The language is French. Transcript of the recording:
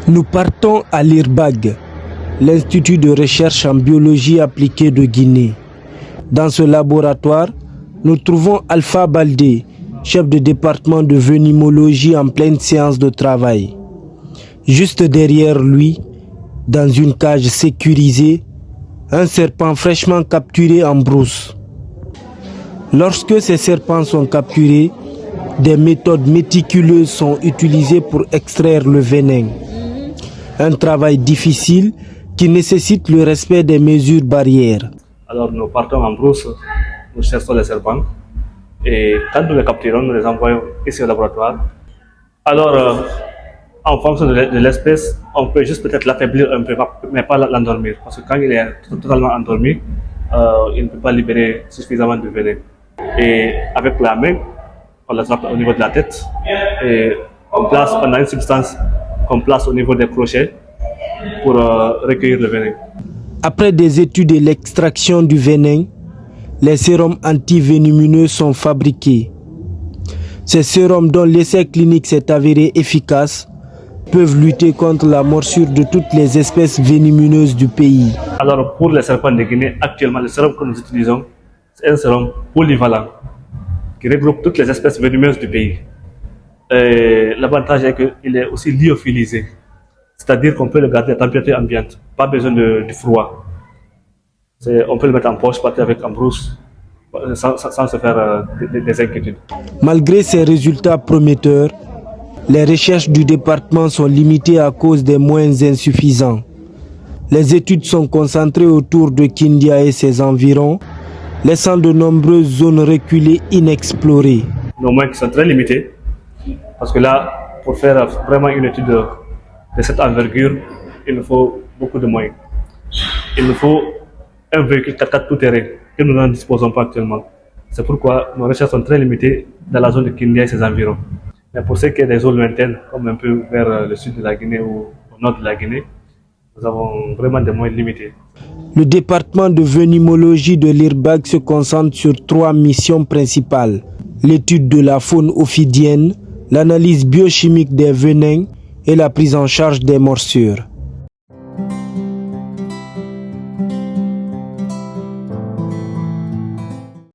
Nous partons à l'IRBAG, l'Institut de recherche en biologie appliquée de Guinée. Dans ce laboratoire, nous trouvons Alpha Baldé, chef de département de venimologie en pleine séance de travail. Juste derrière lui, dans une cage sécurisée, un serpent fraîchement capturé en brousse. Lorsque ces serpents sont capturés, des méthodes méticuleuses sont utilisées pour extraire le venin. Un travail difficile qui nécessite le respect des mesures barrières. Alors nous partons en brousse, nous cherchons les serpents et quand nous les capturons, nous les envoyons ici au laboratoire. Alors, en fonction de l'espèce, on peut juste peut-être l'affaiblir un peu, mais pas l'endormir. Parce que quand il est totalement endormi, il ne peut pas libérer suffisamment de venin. Et avec la main, on l'attrape au niveau de la tête et on a une substance qu'on place au niveau des crochets pour recueillir le venin. Après des études et l'extraction du venin, les sérums antivénémineux sont fabriqués. Ces sérums dont l'essai clinique s'est avéré efficace peuvent lutter contre la morsure de toutes les espèces venimeuses du pays. Alors pour les serpents de Guinée, actuellement le sérum que nous utilisons, c'est un sérum polyvalent qui regroupe toutes les espèces venimeuses du pays. L'avantage est qu'il est aussi lyophilisé, c'est-à-dire qu'on peut le garder à température ambiante, pas besoin du froid. On peut le mettre en poche, partir avec en brousse, sans se faire des inquiétudes. Malgré ces résultats prometteurs, les recherches du département sont limitées à cause des moyens insuffisants. Les études sont concentrées autour de Kindia et ses environs, laissant de nombreuses zones reculées inexplorées. Nos moyens sont très limités, parce que là, pour faire vraiment une étude de cette envergure, il nous faut beaucoup de moyens. Il nous faut un véhicule 4x4 tout-terrain que nous n'en disposons pas actuellement. C'est pourquoi nos recherches sont très limitées dans la zone de Kindia et ses environs. Mais pour ce qui est des zones lointaines, comme un peu vers le sud de la Guinée ou au nord de la Guinée, nous avons vraiment des moyens limités. Le département de venimologie de l'IRBAG se concentre sur 3 missions principales. L'étude de la faune ophidienne, l'analyse biochimique des venins et la prise en charge des morsures.